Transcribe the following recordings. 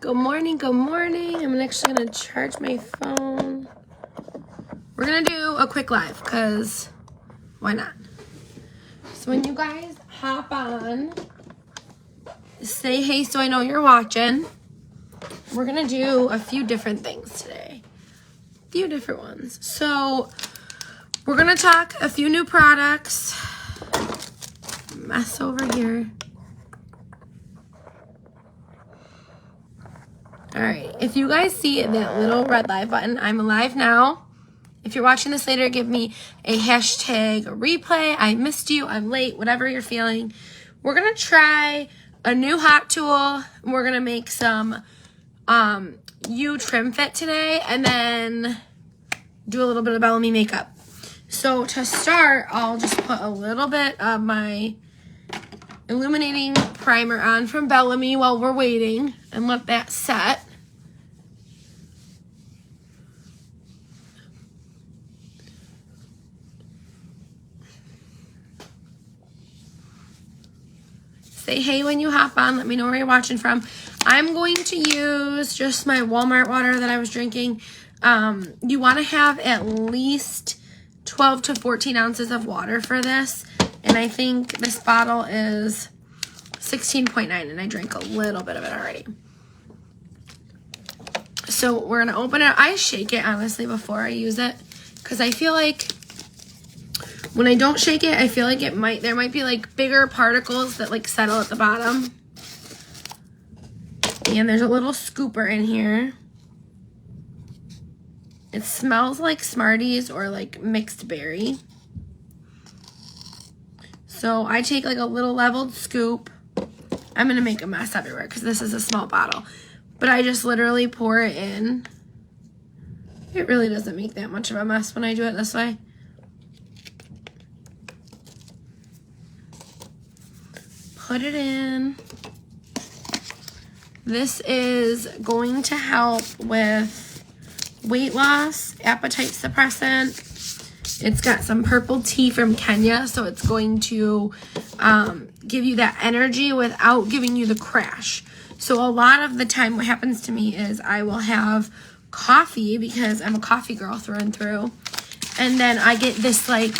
Good morning, good morning. I'm actually gonna charge my phone. We're gonna do a quick live, because why not? So when you guys hop on, say hey so I know you're watching. We're gonna do a few different things today. A few different ones. So we're gonna talk a few new products. Mess over here. Alright, if you guys see that little red live button, I'm live now. If you're watching this later, give me a hashtag replay. I missed you, I'm late, whatever you're feeling. We're going to try a new hot tool. We're going to make some U trim fit today and then do a little bit of Bellame makeup. So to start, I'll just put a little bit of my illuminating primer on from Bellame while we're waiting and let that set. Say hey when you hop on. Let me know where you're watching from. I'm going to use just my Walmart water that I was drinking. You want to have at least 12 to 14 ounces of water for this. And I think this bottle is 16.9 and I drank a little bit of it already. So we're going to open it. I shake it honestly before I use it because I feel like when I don't shake it, I feel like there might be like bigger particles that like settle at the bottom. And there's a little scooper in here. It smells like Smarties or like mixed berry. So I take like a little leveled scoop. I'm going to make a mess everywhere because this is a small bottle. But I just literally pour it in. It really doesn't make that much of a mess when I do it this way. Put it in. This is going to help with weight loss, appetite suppressant. It's got some purple tea from Kenya, so it's going to give you that energy without giving you the crash. So a lot of the time what happens to me is I will have coffee because I'm a coffee girl through and through. And then I get this like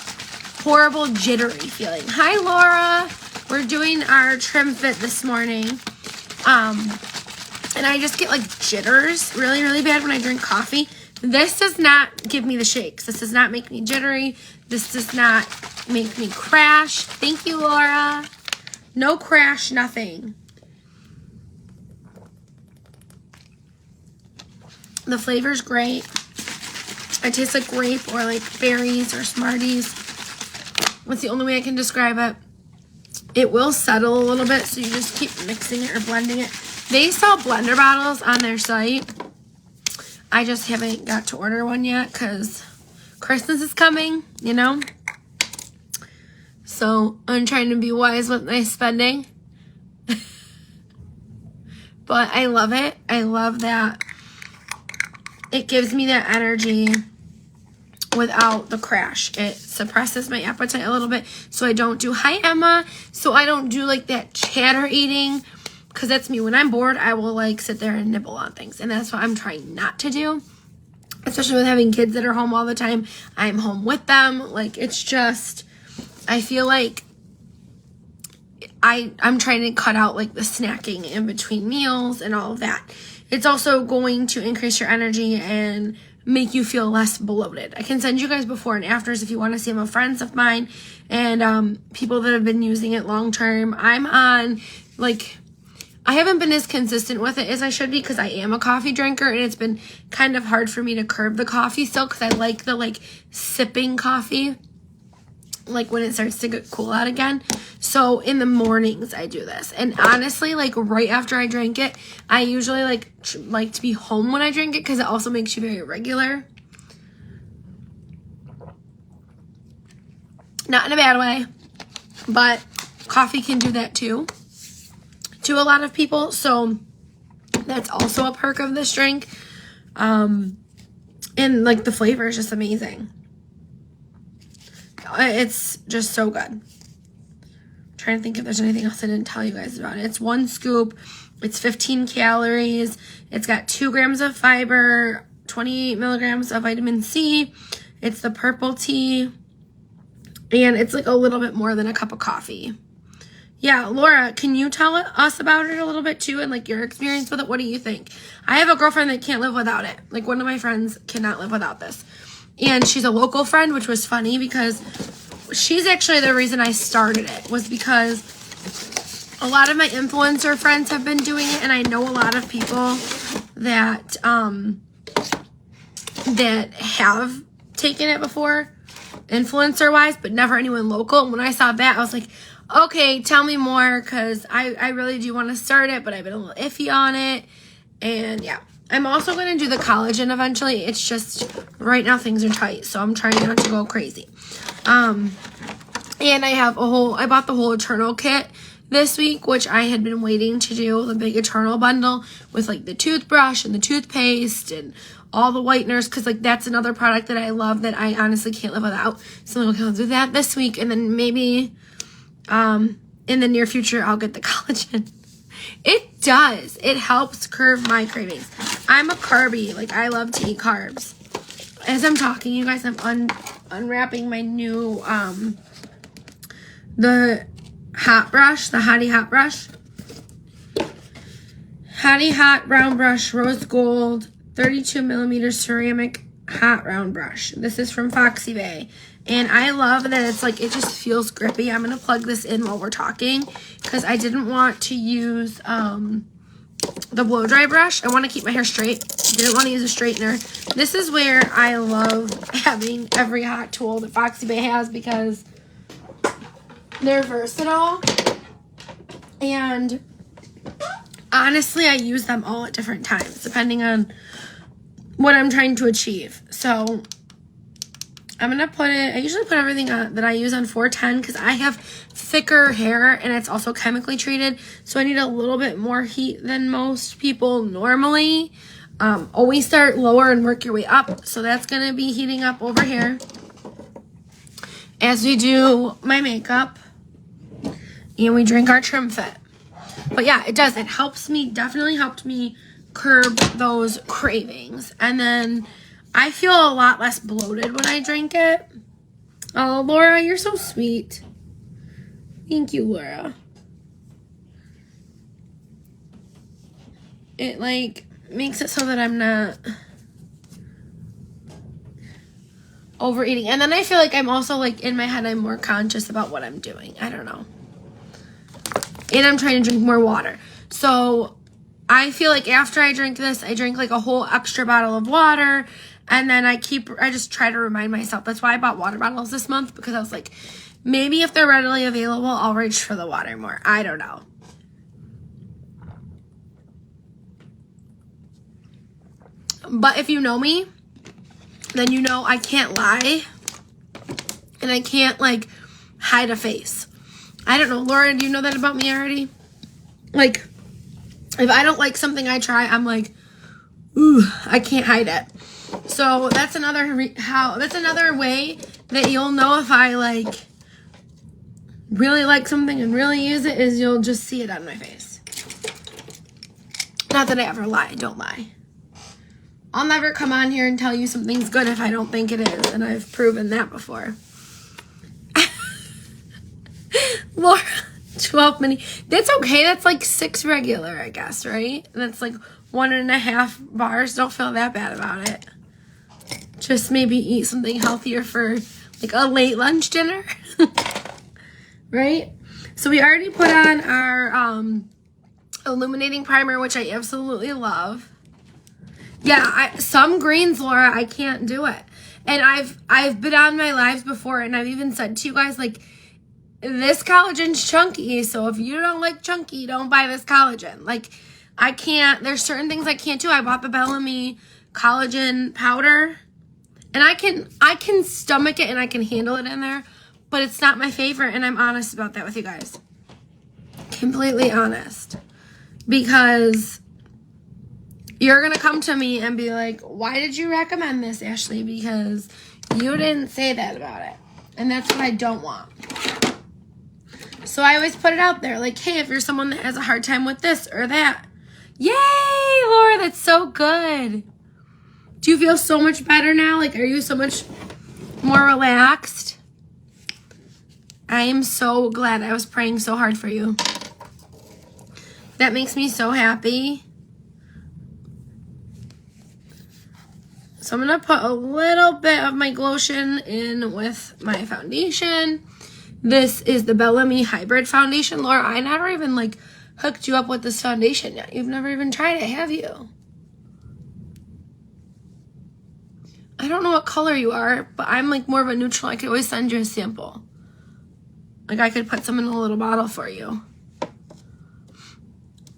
horrible jittery feeling. Hi, Laura. We're doing our trim fit this morning. And I just get like jitters really, really bad when I drink coffee. This does not give me the shakes. This does not make me jittery. This does not make me crash. Thank you, Laura. No crash, nothing. The flavor's great. It tastes like grape or like berries or Smarties. That's the only way I can describe it. It will settle a little bit, so you just keep mixing it or blending it. They sell blender bottles on their site. I just haven't got to order one yet because Christmas is coming, you know? So I'm trying to be wise with my spending. But I love it. I love that it gives me that energy without the crash. It suppresses my appetite a little bit so I don't do, hi Emma, so I don't do like that chatter eating. Because that's me. When I'm bored, I will like sit there and nibble on things. And that's what I'm trying not to do. Especially with having kids that are home all the time. I'm home with them. Like, it's just, I feel like I'm trying to cut out like the snacking in between meals and all of that. It's also going to increase your energy and make you feel less bloated. I can send you guys before and afters if you want to see them, friends of mine and people that have been using it long term. I'm on like, I haven't been as consistent with it as I should be because I am a coffee drinker and it's been kind of hard for me to curb the coffee still because I like the like sipping coffee like when it starts to get cool out again. So in the mornings I do this, and honestly like right after I drink it I usually like to be home when I drink it because it also makes you very regular. Not in a bad way, but coffee can do that too to a lot of people, so that's also a perk of this drink. And like the flavor is just amazing. It's just so good. I'm trying to think if there's anything else I didn't tell you guys about it. It's one scoop. It's 15 calories. It's got 2 grams of fiber, 28 milligrams of vitamin C. It's the purple tea. And it's like a little bit more than a cup of coffee. Yeah, Laura, can you tell us about it a little bit too and like your experience with it? What do you think? I have a girlfriend that can't live without it. Like one of my friends cannot live without this. And she's a local friend, which was funny because she's actually the reason I started it, was because a lot of my influencer friends have been doing it, and I know a lot of people that that have taken it before, influencer wise, but never anyone local. And when I saw that, I was like, okay, tell me more, because I really do want to start it, but I've been a little iffy on it. And yeah, I'm also going to do the collagen eventually. It's just right now things are tight, so I'm trying not to go crazy. And I bought the whole Eternal kit this week, which I had been waiting to do, the big Eternal bundle with like the toothbrush and the toothpaste and all the whiteners, because like that's another product that I love that I honestly can't live without. So I'm like, okay, I'll do that this week, and then maybe in the near future I'll get the collagen. It does. It helps curb my cravings. I'm a carby. Like I love to eat carbs. As I'm talking, you guys, I'm unwrapping my new the hot brush, the Hottie Hot Brush. Hottie Hot Brown Brush, Rose Gold, 32 millimeter ceramic hot round brush. This is from Foxy Bay. And I love that it's like, it just feels grippy. I'm going to plug this in while we're talking because I didn't want to use the blow dry brush. I want to keep my hair straight. Didn't want to use a straightener. This is where I love having every hot tool that Foxy Bay has because they're versatile. And honestly, I use them all at different times depending on what I'm trying to achieve. So I'm going to put it, I usually put everything that I use on 410 because I have thicker hair and it's also chemically treated. So I need a little bit more heat than most people normally. Always start lower and work your way up. So that's going to be heating up over here as we do my makeup and we drink our Trim Fit. But yeah, it does. It helps me, definitely helped me curb those cravings. And then I feel a lot less bloated when I drink it. Oh, Laura, you're so sweet. Thank you, Laura. It like makes it so that I'm not overeating. And then I feel like I'm also like in my head, I'm more conscious about what I'm doing. I don't know. And I'm trying to drink more water. So I feel like after I drink this, I drink like a whole extra bottle of water. And then I just try to remind myself. That's why I bought water bottles this month, because I was like, maybe if they're readily available, I'll reach for the water more. I don't know. But if you know me, then you know I can't lie. And I can't like hide a face. I don't know. Laura, do you know that about me already? Like, if I don't like something I try, I'm like, ooh, I can't hide it. So that's another way that you'll know if I like really like something and really use it, is you'll just see it on my face. Not that I ever lie. I don't lie. I'll never come on here and tell you something's good if I don't think it is, and I've proven that before. Laura, 12 mini. That's okay. That's like 6 regular, I guess, right? That's like 1.5 bars. Don't feel that bad about it. Just maybe eat something healthier for like a late lunch dinner. Right? So we already put on our illuminating primer, which I absolutely love. Yeah, some greens, Laura, I can't do it. And I've been on my lives before, and I've even said to you guys, like, this collagen's chunky, so if you don't like chunky, don't buy this collagen. Like, I can't, there's certain things I can't do. I bought the Bellame collagen powder, and I can stomach it and I can handle it in there, but it's not my favorite, and I'm honest about that with you guys. Completely honest. Because you're going to come to me and be like, why did you recommend this, Ashley? Because you didn't say that about it. And that's what I don't want. So I always put it out there, like, hey, if you're someone that has a hard time with this or that. Yay, Laura, that's so good. Do you feel so much better now? Like, are you so much more relaxed? I am so glad. I was praying so hard for you. That makes me so happy. So I'm going to put a little bit of my Glotion in with my foundation. This is the Bellame Hybrid Foundation. Laura, I never even, like, hooked you up with this foundation yet. You've never even tried it, have you? I don't know what color you are, but I'm, like, more of a neutral. I could always send you a sample. Like, I could put some in a little bottle for you.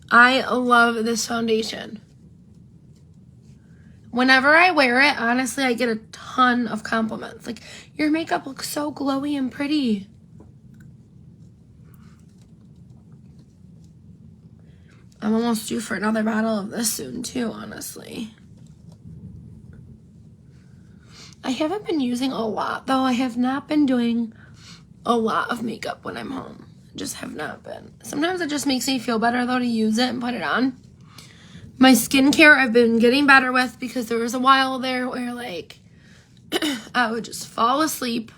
I love this foundation. Whenever I wear it, honestly, I get a ton of compliments. Like, your makeup looks so glowy and pretty. I'm almost due for another bottle of this soon, too, honestly. I haven't been using a lot, though. I have not been doing a lot of makeup when I'm home. I just have not been. Sometimes it just makes me feel better, though, to use it and put it on. My skincare I've been getting better with because there was a while there where, like, I would just fall asleep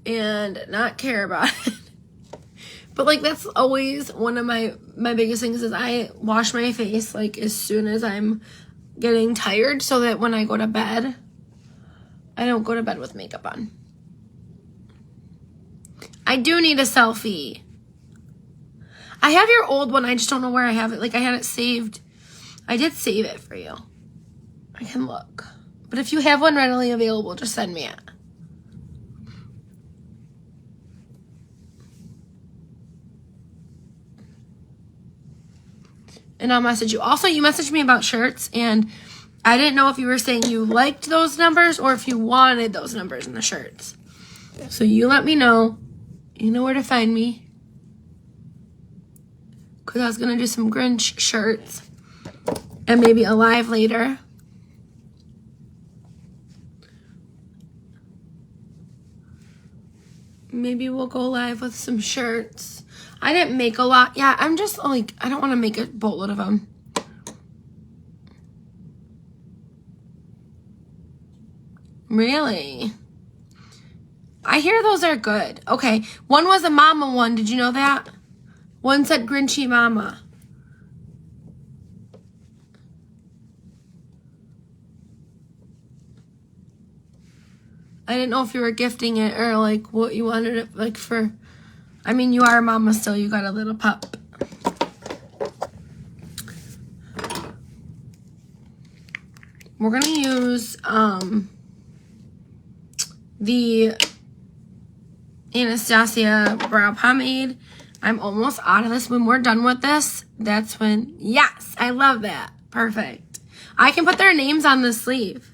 and not care about it. But, like, that's always one of my biggest things is I wash my face, like, as soon as I'm getting tired so that when I go to bed, I don't go to bed with makeup on. I do need a selfie. I have your old one. I just don't know where I have it. Like, I had it saved. I did save it for you. I can look. But if you have one readily available, just send me it. And I'll message you. Also, you messaged me about shirts, and I didn't know if you were saying you liked those numbers or if you wanted those numbers in the shirts. So you let me know. You know where to find me. Because I was going to do some Grinch shirts and maybe a live later. Maybe we'll go live with some shirts. I didn't make a lot. Yeah, I'm just like, I don't want to make a boatload of them. Really? I hear those are good. Okay, one was a mama one. Did you know that? One said Grinchy Mama. I didn't know if you were gifting it or like what you wanted it like for. I mean, you are a mama still. You got a little pup. We're going to use the Anastasia Brow Pomade. I'm almost out of this. When we're done with this, that's when, yes, I love that. Perfect. I can put their names on the sleeve.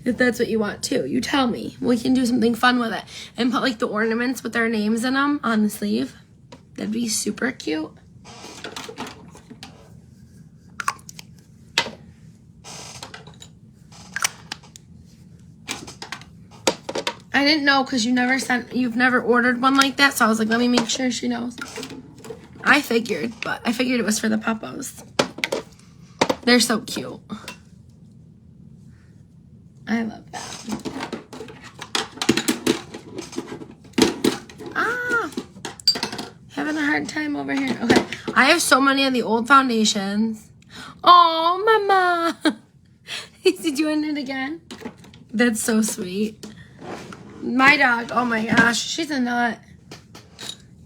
If that's what you want too. You tell me. We can do something fun with it. And put like the ornaments with their names in them on the sleeve. That'd be super cute. I didn't know because you've never ordered one like that. So I was like, let me make sure she knows. I figured it was for the puppos. They're so cute. I love that. Having a hard time over here. Okay, I have so many of the old foundations. Oh, Mama. Is he doing it again? That's so sweet. My dog, oh my gosh, she's a nut.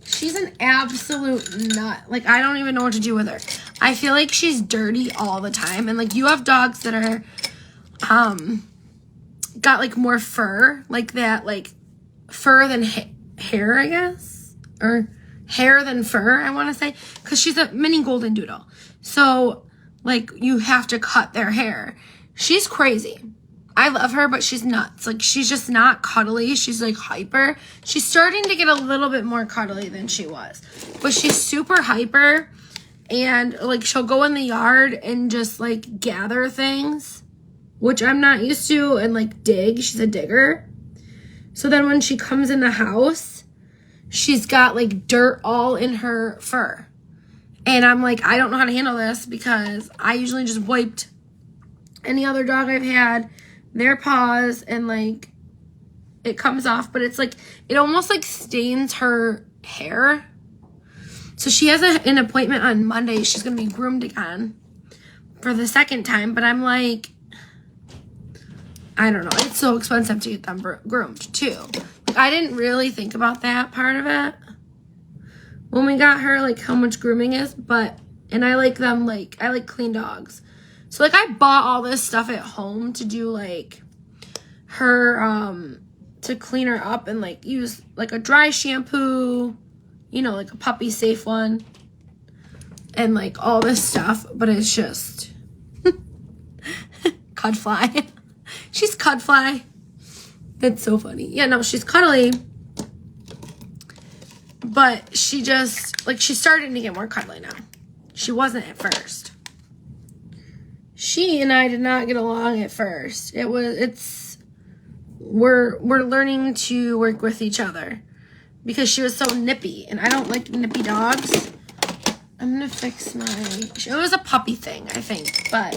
She's an absolute nut. Like, I don't even know what to do with her. I feel like she's dirty all the time. And, like, you have dogs that are, got, like, more fur. Like that, like, fur than hair, I guess. Or hair than fur, I want to say. Because she's a mini golden doodle. So, like, you have to cut their hair. She's crazy. I love her, but she's nuts. Like, she's just not cuddly. She's, like, hyper. She's starting to get a little bit more cuddly than she was. But she's super hyper. And, like, she'll go in the yard and just, like, gather things. Which I'm not used to. And, like, dig. She's a digger. So then when she comes in the house, she's got like dirt all in her fur. And I'm like, I don't know how to handle this because I usually just wiped any other dog I've had, their paws, and like it comes off, but it's like, it almost like stains her hair. So she has an appointment on Monday. She's going to be groomed again for the second time, but I'm like, I don't know. It's so expensive to get them groomed too. Like, I didn't really think about that part of it when we got her, like how much grooming is, and I like them, like, I like clean dogs. So like I bought all this stuff at home to do like her, to clean her up and like use like a dry shampoo, you know, like a puppy safe one and like all this stuff, but it's just Cudfly. She's Cudfly. That's so funny. Yeah, no, she's cuddly. But she just, like, she's starting to get more cuddly now. She wasn't at first. She and I did not get along at first. We're learning to work with each other because she was so nippy, and I don't like nippy dogs. I'm gonna fix it was a puppy thing, I think, but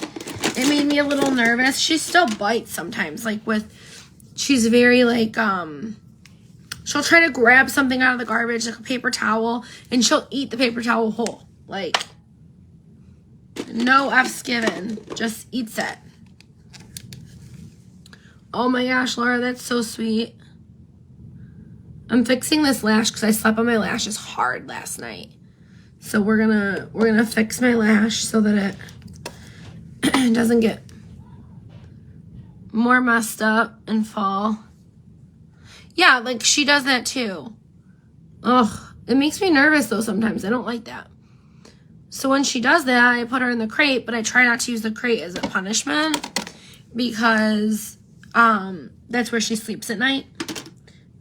it made me a little nervous. She still bites sometimes, like she's very like, she'll try to grab something out of the garbage, like a paper towel, and she'll eat the paper towel whole. Like, no F's given. Just eats it. Oh my gosh, Laura, that's so sweet. I'm fixing this lash because I slept on my lashes hard last night. So we're gonna fix my lash so that it doesn't get more messed up and fall. Yeah, like she does that too. Ugh, it makes me nervous though sometimes. I don't like that. So when she does that, I put her in the crate, but I try not to use the crate as a punishment because that's where she sleeps at night.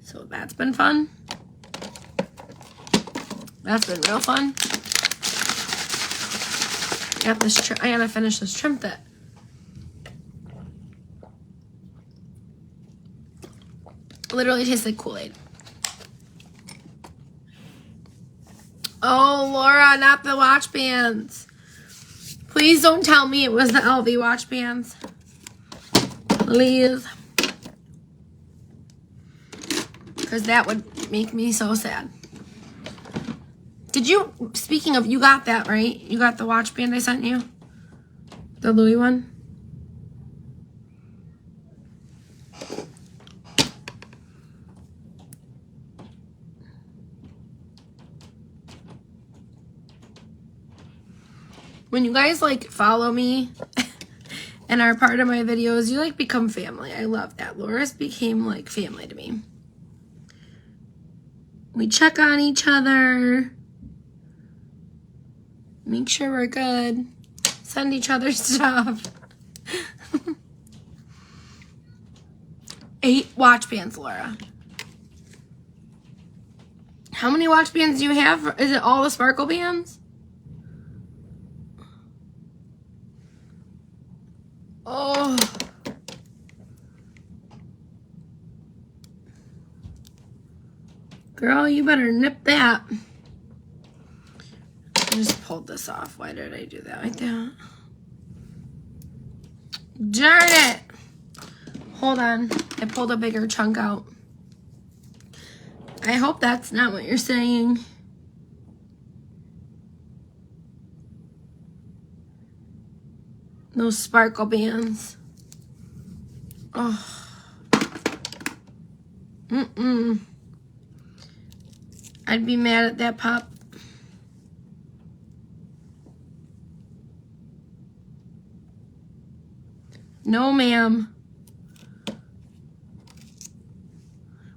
So that's been fun. That's been real fun. I gotta finish this trim fit. Literally tastes like Kool-Aid. Oh, Laura, not the watch bands. Please don't tell me it was the LV watch bands. Please. Because that would make me so sad. Did you, speaking of, you got that, right? You got the watch band I sent you? The Louis one? When you guys, like, follow me and are part of my videos, you, like, become family. I love that. Laura's became, like, family to me. We check on each other. Make sure we're good. Send each other stuff. 8 watch bands, Laura. How many watch bands do you have? Is it all the sparkle bands? Oh. Girl, you better nip that. I just pulled this off. Why did I do that like that? Darn it. Hold on. I pulled a bigger chunk out. I hope that's not what you're saying. Those sparkle bands. Oh. I'd be mad at that pup. No, ma'am.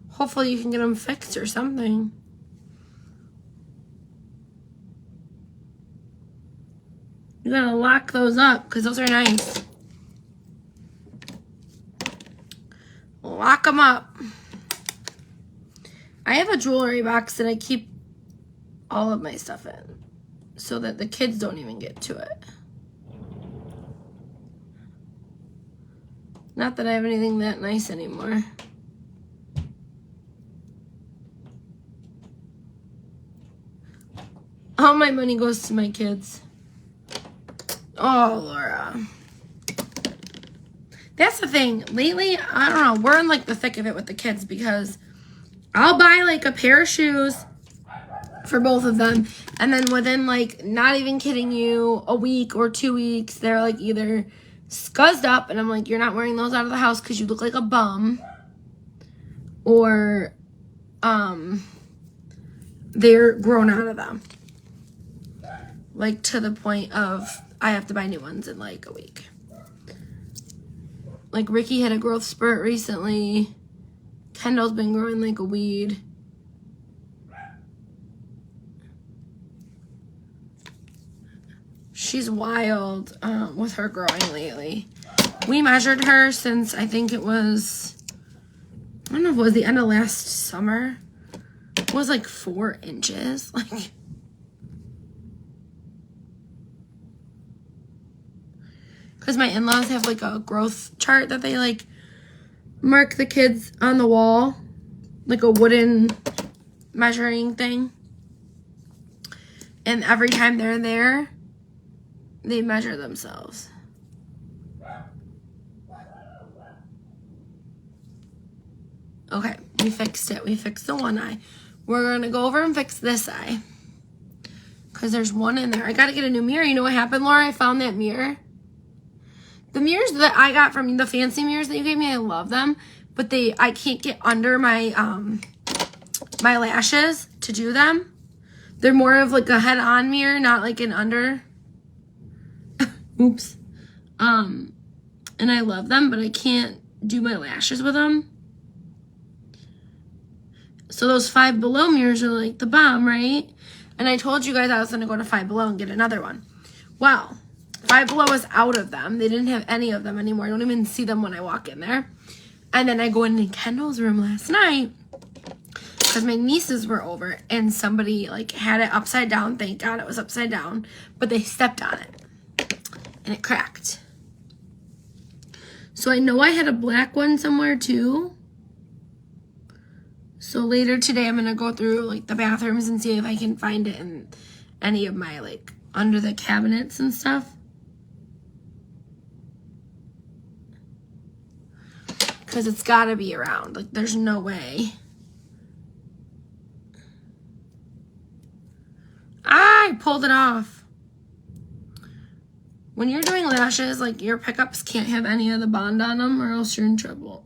Hopefully you can get them fixed or something. You gotta lock those up because those are nice. Lock them up. I have a jewelry box that I keep all of my stuff in so that the kids don't even get to it. Not that I have anything that nice anymore. All my money goes to my kids. Oh, Laura. That's the thing. Lately, I don't know. We're in like the thick of it with the kids because I'll buy like a pair of shoes for both of them. And then within like, not even kidding you, a week or 2 weeks, they're like either scuzzed up. And I'm like, you're not wearing those out of the house because you look like a bum. Or they're grown out of them. Like to the point of I have to buy new ones in like a week. Like Ricky had a growth spurt recently. Kendall's been growing like a weed. She's wild with her growing lately. We measured her since I think it was, I don't know if it was the end of last summer. It was like 4 inches. Like, because my in-laws have like a growth chart that they like mark the kids on the wall, like a wooden measuring thing. And every time they're there, they measure themselves. Okay, we fixed it. We fixed the one eye. We're going to go over and fix this eye. Because there's one in there. I got to get a new mirror. You know what happened, Laura? I found that mirror. The mirrors that I got from the fancy mirrors that you gave me, I love them. But I can't get under my my lashes to do them. They're more of like a head-on mirror, not like an under. Oops. And I love them, but I can't do my lashes with them. So those Five Below mirrors are like the bomb, right? And I told you guys I was going to go to Five Below and get another one. Well, Five Below is out of them. They didn't have any of them anymore. I don't even see them when I walk in there. And then I go into Kendall's room last night because my nieces were over and somebody like had it upside down. Thank God it was upside down. But they stepped on it and it cracked. So I know I had a black one somewhere too. So later today I'm going to go through like the bathrooms and see if I can find it in any of my like under the cabinets and stuff. Because it's got to be around. Like, there's no way. I pulled it off. When you're doing lashes, like, your pickups can't have any of the bond on them or else you're in trouble.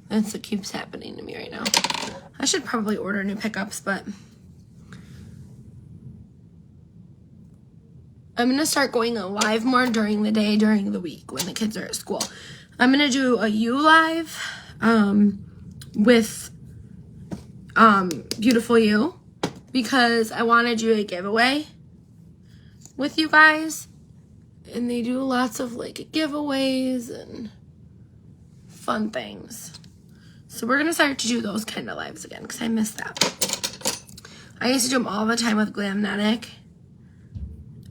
That's what keeps happening to me right now. I should probably order new pickups, but I'm going to start going live more during the day, during the week when the kids are at school. I'm going to do a U live with Beautiful You because I want to do a giveaway with you guys. And they do lots of like giveaways and fun things. So we're going to start to do those kind of lives again because I missed that. I used to do them all the time with Glamnetic.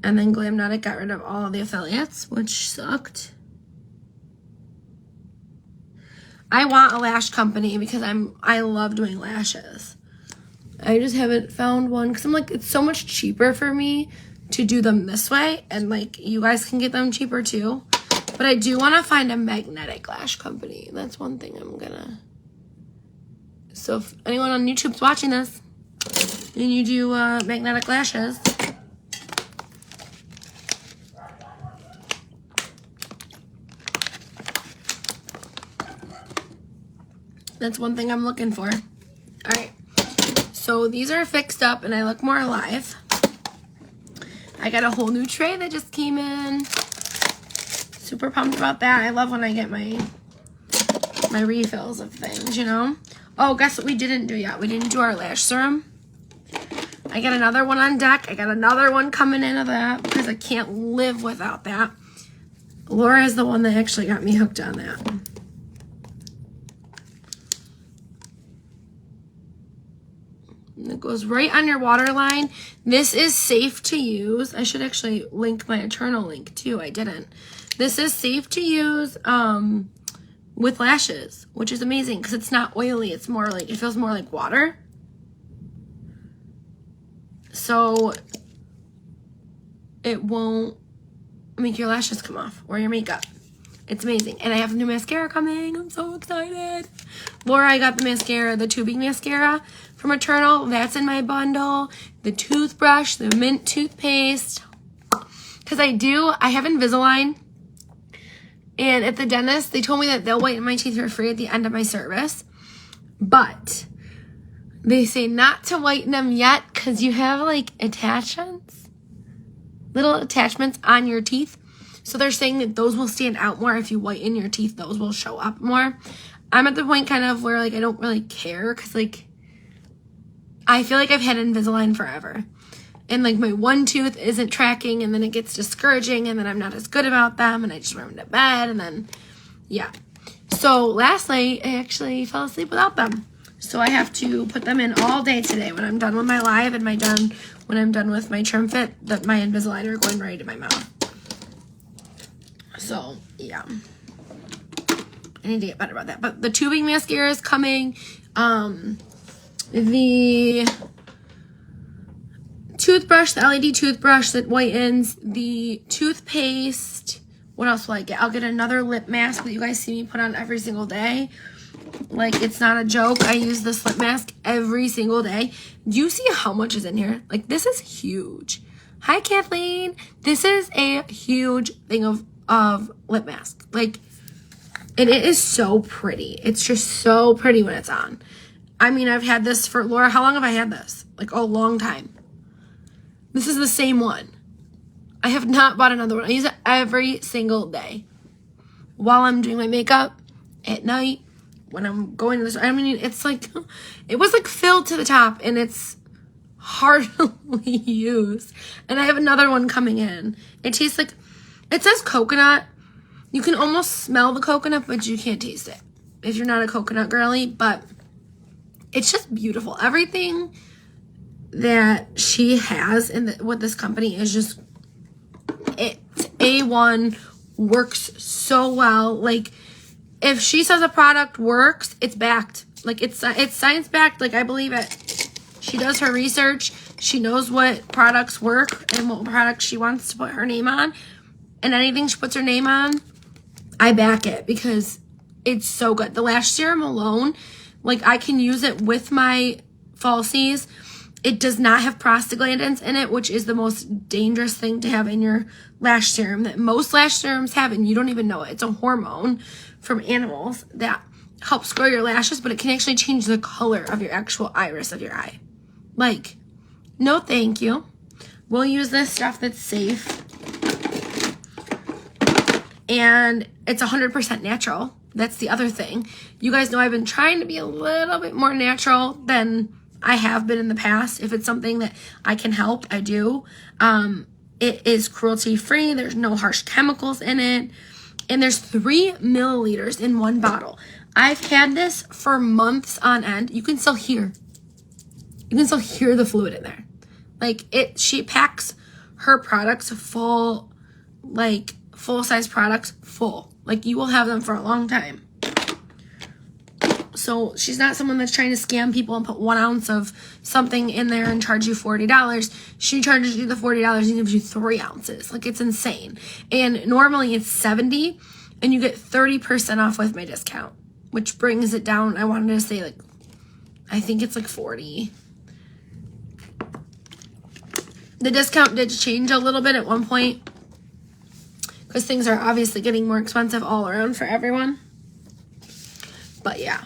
And then Glamnetic got rid of all of the affiliates, which sucked. I want a lash company because I love doing lashes. I just haven't found one because I'm like, it's so much cheaper for me to do them this way. And like, you guys can get them cheaper too. But I do want to find a magnetic lash company. That's one thing I'm gonna. So if anyone on YouTube's watching this and you do magnetic lashes, that's one thing I'm looking for. All right. So these are fixed up and I look more alive. I got a whole new tray that just came in. Super pumped about that. I love when I get my refills of things, you know. Oh, guess what we didn't do yet? We didn't do our lash serum. I got another one on deck. I got another one coming in of that because I can't live without that. Laura is the one that actually got me hooked on that. It goes right on your waterline. This is safe to use. I should actually link my Eternal link too. I didn't. This is safe to use with lashes, which is amazing because it's not oily. It's more like, it feels more like water. so it won't make your lashes come off or your makeup. It's amazing. And I have a new mascara coming. I'm so excited. Laura, I got the mascara, the tubing mascara from Eternal. That's in my bundle. The toothbrush, the mint toothpaste. Because I have Invisalign. And at the dentist, they told me that they'll whiten my teeth for free at the end of my service. But they say not to whiten them yet because you have like attachments. Little attachments on your teeth. So they're saying that those will stand out more if you whiten your teeth. Those will show up more. I'm at the point kind of where like I don't really care because like I feel like I've had Invisalign forever. And like my one tooth isn't tracking and then it gets discouraging and then I'm not as good about them and I just wear them to bed and then yeah. So last night I actually fell asleep without them. So I have to put them in all day today when I'm done with my live and when I'm done with my Trim Fit, that my Invisalign are going right in my mouth. So, yeah. I need to get better about that. But the tubing mascara is coming. The toothbrush, the LED toothbrush that whitens. The toothpaste. What else will I get? I'll get another lip mask that you guys see me put on every single day. Like, it's not a joke. I use this lip mask every single day. Do you see how much is in here? Like, this is huge. Hi, Kathleen. This is a huge thing of lip mask. Like, and it is so pretty. It's just so pretty when it's on. I mean, I've had this for, Laura, how long have I had this? Like, a long time. This is the same one. I have not bought another one. I use it every single day. While I'm doing my makeup, at night, when I'm going to this, I mean, it's like, it was like filled to the top and it's hardly used. And I have another one coming in. It tastes like, it says coconut. You can almost smell the coconut, but you can't taste it if you're not a coconut girly. But it's just beautiful. Everything that she has with this company is just, it's A1, works so well. Like, if she says a product works, it's backed. Like, it's science backed. Like, I believe it. She does her research. She knows what products work and what products she wants to put her name on. And anything she puts her name on, I back it because it's so good. The lash serum alone, like, I can use it with my falsies. It does not have prostaglandins in it, which is the most dangerous thing to have in your lash serum that most lash serums have, and you don't even know it. It's a hormone from animals that helps grow your lashes, but it can actually change the color of your actual iris of your eye. Like, no thank you. We'll use this stuff that's safe. And it's 100% natural. That's the other thing. You guys know I've been trying to be a little bit more natural than I have been in the past. If it's something that I can help, I do. It is cruelty-free. There's no harsh chemicals in it. And there's 3 milliliters in one bottle. I've had this for months on end. You can still hear. You can still hear the fluid in there. Like, she packs her products full, like, full-size products full. Like, you will have them for a long time. So she's not someone that's trying to scam people and put 1 ounce of something in there and charge you $40. She charges you the $40 and gives you 3 ounces. Like, it's insane. And normally it's $70 and you get 30% off with my discount, which brings it down. I wanted to say, like, I think it's like $40. The discount did change a little bit at one point because things are obviously getting more expensive all around for everyone. But yeah,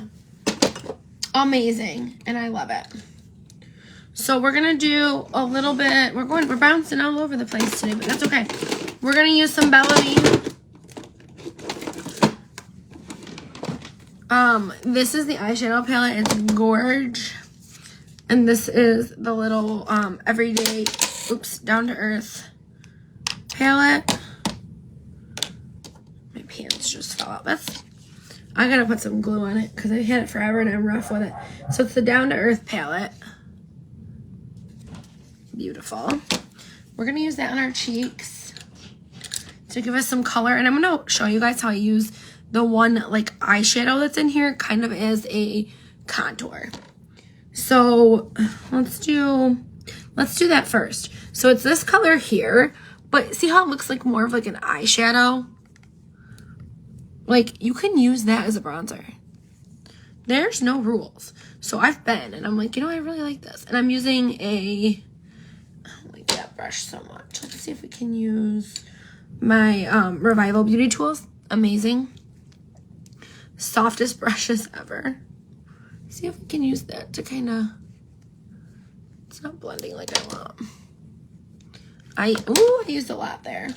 amazing, and I love it. So we're gonna do a little bit. We're bouncing all over the place today, but that's okay. We're gonna use some Bellame. This is the eyeshadow palette. It's Gorge, and this is the little everyday, down to earth palette. My pants just fell out. I gotta put some glue on it because I had it forever and I'm rough with it. So it's the Down to Earth palette. Beautiful. We're gonna use that on our cheeks to give us some color. And I'm gonna show you guys how I use the one like eyeshadow that's in here kind of as a contour. So let's do, Let's do that first. So it's this color here, but see how it looks like more of like an eyeshadow? Like, you can use that as a bronzer. There's no rules. So I've been, and I'm like, you know, I really like this. And I'm using I don't like that brush so much. Let's see if we can use my Revival Beauty Tools. Amazing. Softest brushes ever. See if we can use that to kind of, it's not blending like I want. I used a lot there.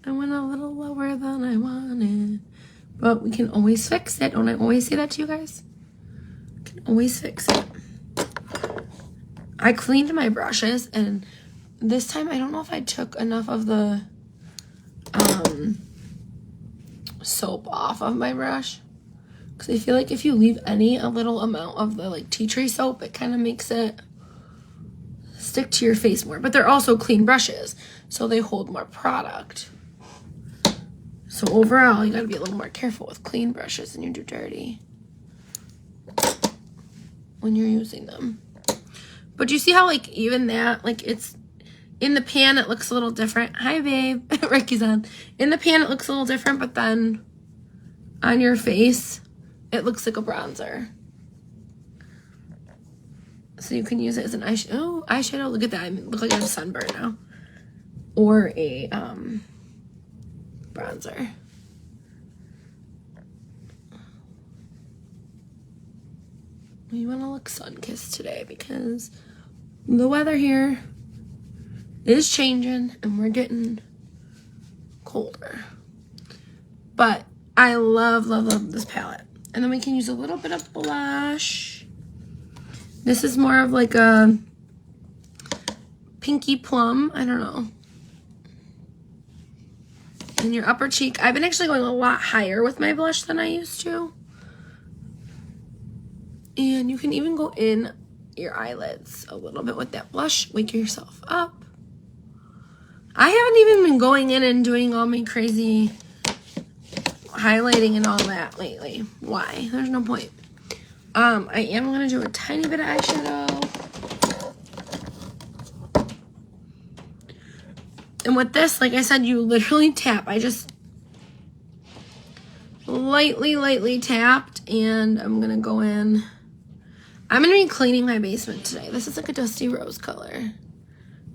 I went a little lower than I wanted. But we can always fix it. Don't I always say that to you guys? We can always fix it. I cleaned my brushes, and this time I don't know if I took enough of the soap off of my brush. Because I feel like if you leave a little amount of the like tea tree soap, it kind of makes it stick to your face more. But they're also clean brushes, so they hold more product. So overall, you gotta be a little more careful with clean brushes than you do dirty when you're using them. But you see how like even that, like it's in the pan, it looks a little different. Hi, babe. Ricky's on. In the pan, it looks a little different, but then on your face, it looks like a bronzer. So you can use it as an eyeshadow. Oh, eyeshadow. Look at that. I look like I have sunburn now. Or a bronzer. We want to look sun-kissed today because the weather here is changing and we're getting colder. But I love, love, love this palette. And then we can use a little bit of blush. This is more of like a pinky plum. I don't know. In your upper cheek. I've been actually going a lot higher with my blush than I used to. And you can even go in your eyelids a little bit with that blush. Wake yourself up. I haven't even been going in and doing all my crazy highlighting and all that lately. Why? There's no point. I am going to do a tiny bit of eyeshadow. And with this, like I said, you literally tap. I just lightly tapped, and I'm going to go in. I'm going to be cleaning my basement today. This is like a dusty rose color.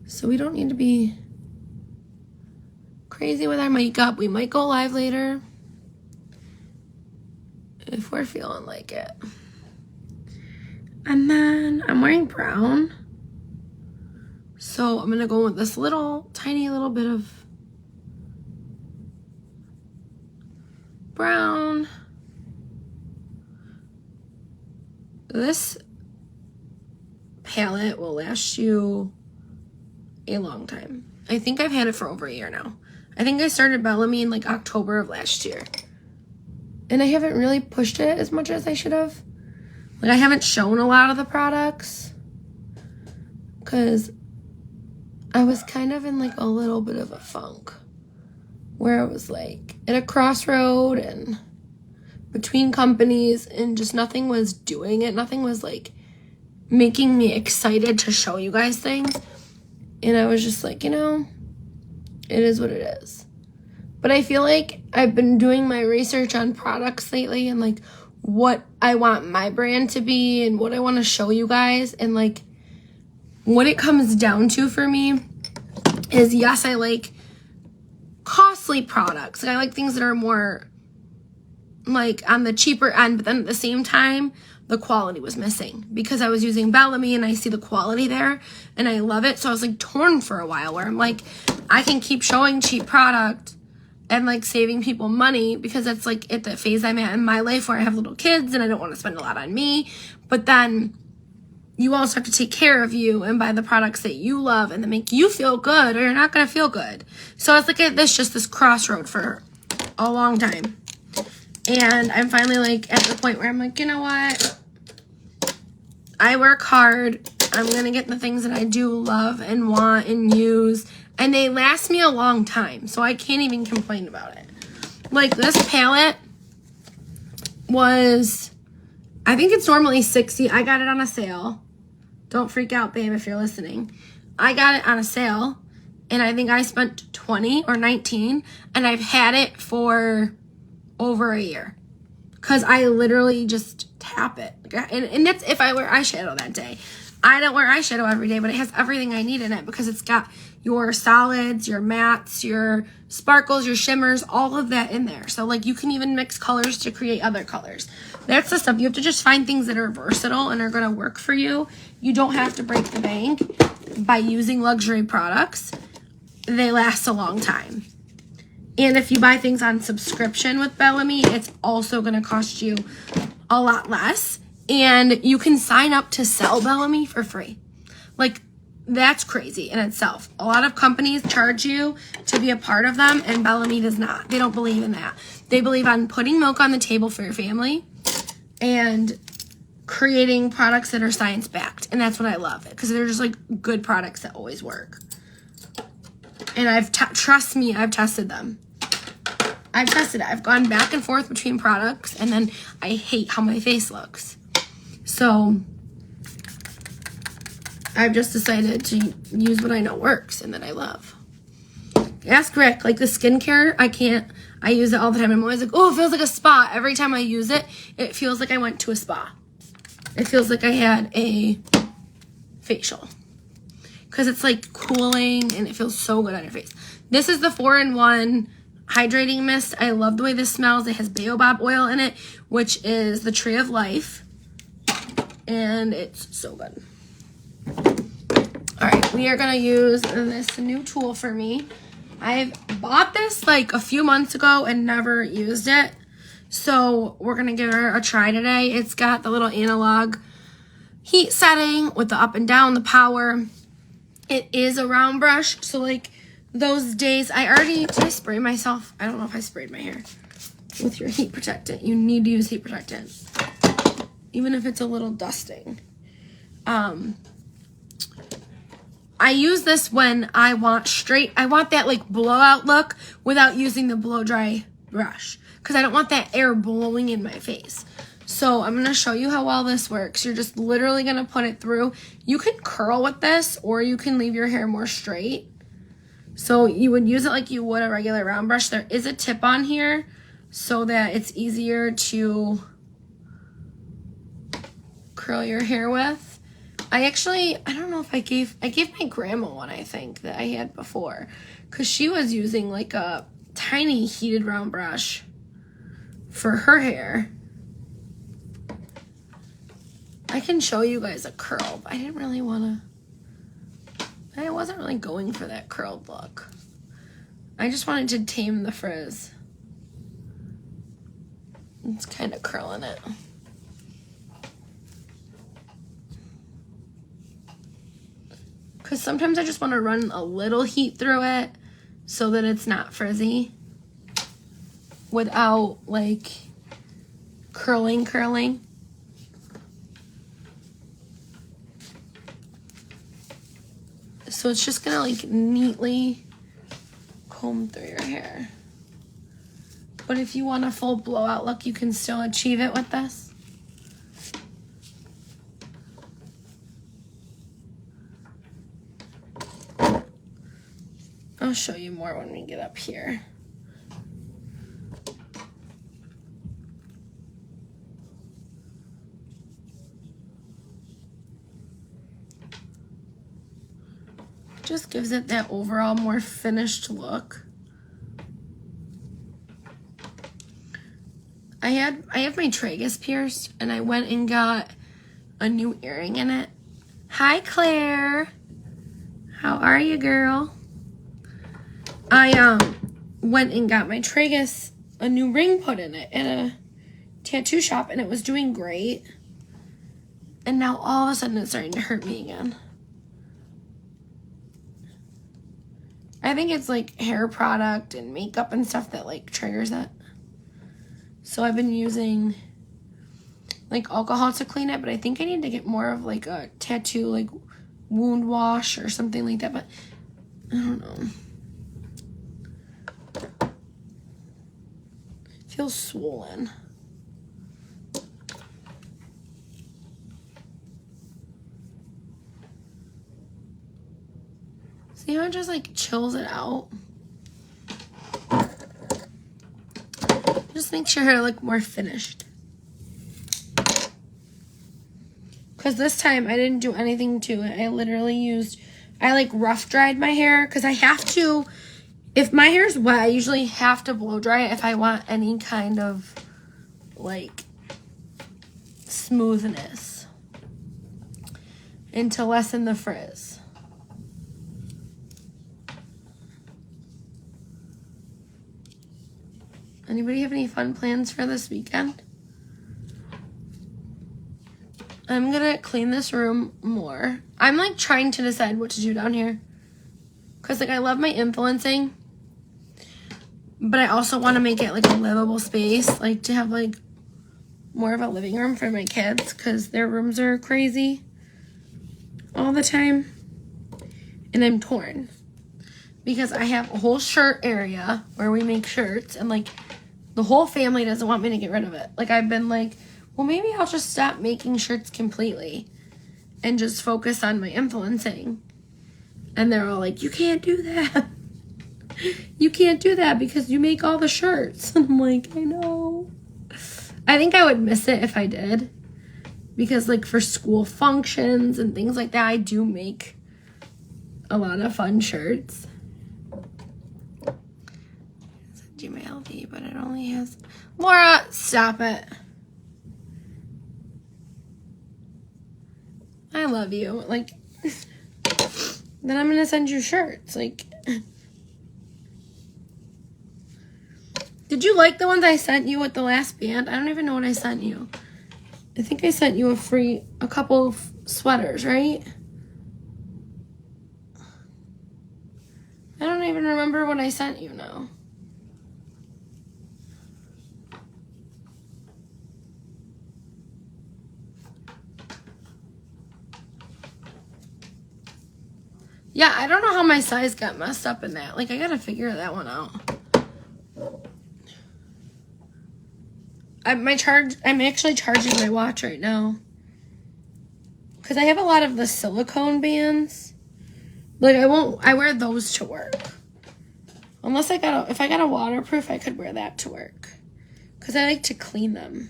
So we don't need to be crazy with our makeup. We might go live later if we're feeling like it. And then I'm wearing brown. So I'm going to go with this tiny little bit of brown. This palette will last you a long time. I think I've had it for over a year now. I think I started Bellame in like October of last year. And I haven't really pushed it as much as I should have. Like, I haven't shown a lot of the products because I was kind of in like a little bit of a funk where I was like at a crossroad and between companies and just nothing was doing it. Nothing was like making me excited to show you guys things. And I was just like, you know, it is what it is. But I feel like I've been doing my research on products lately and like what I want my brand to be and what I want to show you guys. And like what it comes down to for me is, yes, I like costly products. Like I like things that are more like on the cheaper end, but then at the same time, the quality was missing because I was using Bellame and I see the quality there and I love it. So I was like torn for a while where I'm like, I can keep showing cheap product and like saving people money because that's like at the phase I'm at in my life where I have little kids and I don't want to spend a lot on me. But then you also have to take care of you and buy the products that you love and that make you feel good or you're not going to feel good. So it's like this crossroad for a long time. And I'm finally like at the point where I'm like, you know what? I work hard. I'm going to get the things that I do love and want and use. And they last me a long time. So I can't even complain about it. Like this palette was I think it's normally $60. I got it on a sale. Don't freak out, babe, if you're listening. I got it on a sale, and I think I spent $20 or $19, and I've had it for over a year. Because I literally just tap it. And that's if I wear eyeshadow that day. I don't wear eyeshadow every day, but it has everything I need in it because it's got your solids, your mattes, your sparkles, your shimmers, all of that in there. So, like, you can even mix colors to create other colors. That's the stuff. You have to just find things that are versatile and are going to work for you. You don't have to break the bank by using luxury products. They last a long time. And if you buy things on subscription with Bellame, it's also going to cost you a lot less. And you can sign up to sell Bellame for free. Like, that's crazy in itself. A lot of companies charge you to be a part of them, and Bellame does not. They don't believe in that. They believe on putting milk on the table for your family and creating products that are science-backed. And that's what I love, because they're just, like, good products that always work. And trust me, I've tested them. I've tested it. I've gone back and forth between products, and then I hate how my face looks. So I've just decided to use what I know works and that I love. Ask Rick. Like the skincare, I use it all the time. I'm always like, oh, it feels like a spa. Every time I use it, it feels like I went to a spa. It feels like I had a facial. Because it's like cooling and it feels so good on your face. This is the 4-in-1 hydrating mist. I love the way this smells. It has baobab oil in it, which is the tree of life. And it's so good. All right, we are going to use this new tool for me. I've bought this like a few months ago and never used it. So we're going to give her a try today. It's got the little analog heat setting with the up and down, the power. It is a round brush. So like those days, did I spray myself? I don't know if I sprayed my hair with your heat protectant. You need to use heat protectant, even if it's a little dusting. I use this when I want that like blowout look without using the blow dry brush, because I don't want that air blowing in my face. So I'm going to show you how well this works. You're just literally going to put it through. You can curl with this, or you can leave your hair more straight. So you would use it like you would a regular round brush. There is a tip on here so that it's easier to curl your hair with. I don't know if I gave my grandma one, I think, that I had before, because she was using like a tiny heated round brush for her hair. I can show you guys a curl, but I wasn't really going for that curled look. I just wanted to tame the frizz. It's kind of curling it. Because sometimes I just want to run a little heat through it so that it's not frizzy without like curling. So it's just gonna like neatly comb through your hair. But if you want a full blowout look, you can still achieve it with this. I'll show you more when we get up here. Just gives it that overall more finished look. I have my tragus pierced, and I went and got a new earring in it. Hi, Claire. How are you, girl? I went and got my tragus a new ring put in it at a tattoo shop, and it was doing great. And now all of a sudden it's starting to hurt me again. I think it's like hair product and makeup and stuff that like triggers it. So I've been using like alcohol to clean it, but I think I need to get more of like a tattoo like wound wash or something like that, but I don't know. It feels swollen. See how it just like chills it out? Just makes your hair look more finished. Because this time I didn't do anything to it. I literally I like rough dried my hair because I have to, if my hair's wet, I usually have to blow dry it if I want any kind of like smoothness and to lessen the frizz. Anybody have any fun plans for this weekend? I'm gonna clean this room more. I'm like trying to decide what to do down here. Cause like I love my influencing, but I also want to make it like a livable space, like to have like more of a living room for my kids because their rooms are crazy all the time. And I'm torn because I have a whole shirt area where we make shirts and like the whole family doesn't want me to get rid of it. Like I've been like, well, maybe I'll just stop making shirts completely and just focus on my influencing. And they're all like, you can't do that. You can't do that because you make all the shirts. And I'm like, I know. I think I would miss it if I did. Because like for school functions and things like that, I do make a lot of fun shirts. It's a Gmail, but it only has... Laura, stop it. I love you. Like, then I'm going to send you shirts. Like, did you like the ones I sent you with the last band? I don't even know what I sent you. I think I sent you a couple of sweaters, right? I don't even remember what I sent you now. Yeah, I don't know how my size got messed up in that. Like, I gotta figure that one out. I'm actually charging my watch right now. Because I have a lot of the silicone bands. Like, I wear those to work. Unless if I got a waterproof, I could wear that to work. Because I like to clean them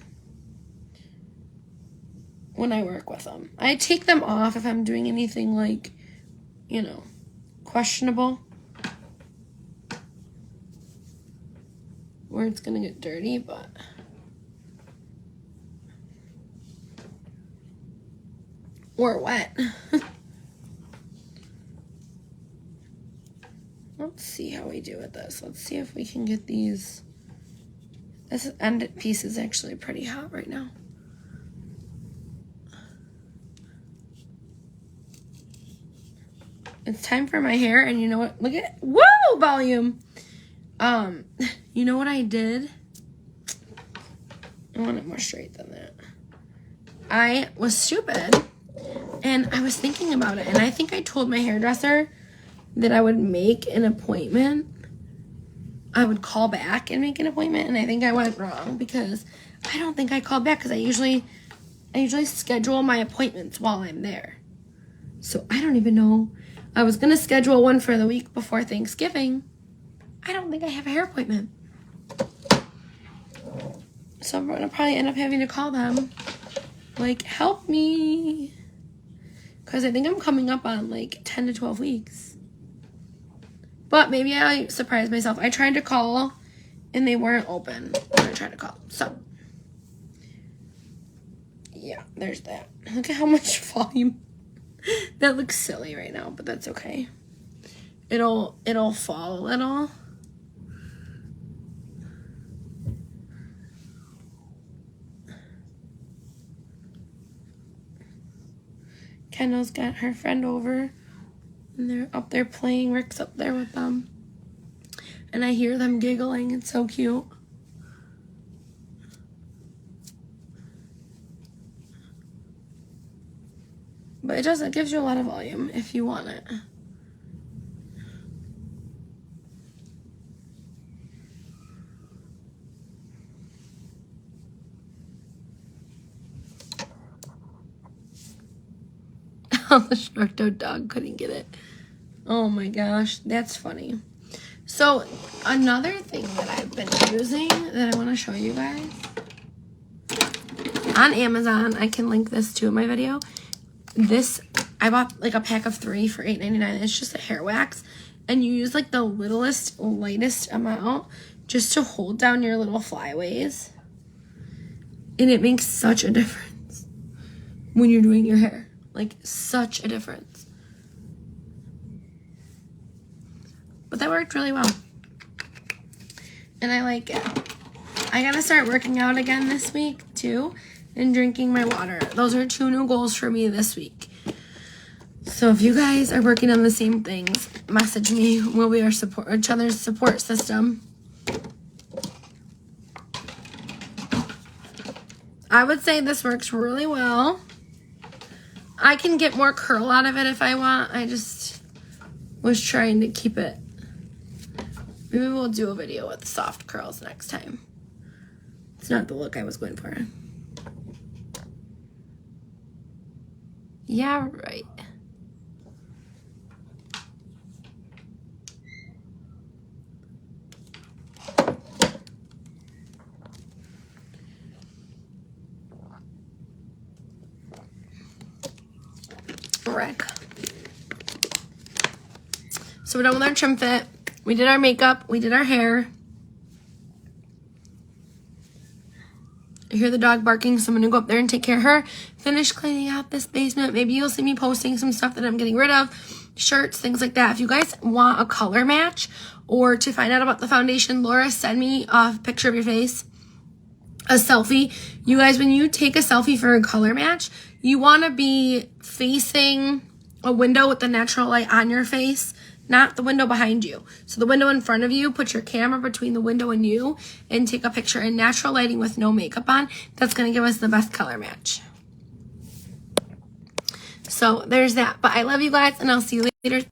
when I work with them. I take them off if I'm doing anything like, you know, questionable. Where it's gonna get dirty, but... or wet. Let's see how we do with this. Let's see if we can get these. This end piece is actually pretty hot right now. It's time for my hair, and you know what? Look at, woo, volume. You know what I did? I want it more straight than that. I was stupid, and I was thinking about it, and I think I told my hairdresser that I would make an appointment. I would call back and make an appointment, and I think I went wrong because I don't think I called back because I usually schedule my appointments while I'm there. So I don't even know. I was going to schedule one for the week before Thanksgiving. I don't think I have a hair appointment. So I'm going to probably end up having to call them. Like, help me. Because I think I'm coming up on like 10 to 12 weeks. But maybe I surprised myself. I tried to call and they weren't open when I tried to call. So, yeah, there's that. Look at how much volume. That looks silly right now, but that's okay. It'll fall a little. Kendall's got her friend over, and they're up there playing. Rick's up there with them. And I hear them giggling. It's so cute. But it gives you a lot of volume if you want it. The Snorto dog couldn't get it. Oh my gosh, that's funny. So another thing that I've been using that I want to show you guys on Amazon, I can link this to in my video. This, I bought like a pack of 3 for $8.99. It's just a hair wax, and you use like the littlest, lightest amount just to hold down your little flyaways, and it makes such a difference when you're doing your hair. Like, such a difference. But that worked really well, and I like it. I gotta start working out again this week too, and drinking my water. Those are 2 new goals for me this week. So if you guys are working on the same things, message me. We'll be each other's support system. I would say this works really well. I can get more curl out of it if I want. I just was trying to keep it. Maybe we'll do a video with soft curls next time. It's not the look I was going for. Yeah, right. Rick. So we're done with our trim fit. We did our makeup. We did our hair. I hear the dog barking, so I'm going to go up there and take care of her. Finish cleaning out this basement. Maybe you'll see me posting some stuff that I'm getting rid of. Shirts, things like that. If you guys want a color match or to find out about the foundation, Laura, send me a picture of your face. A selfie. You guys, when you take a selfie for a color match, you want to be facing a window with the natural light on your face, not the window behind you. So the window in front of you, put your camera between the window and you, and take a picture in natural lighting with no makeup on. That's going to give us the best color match. So there's that. But I love you guys, and I'll see you later.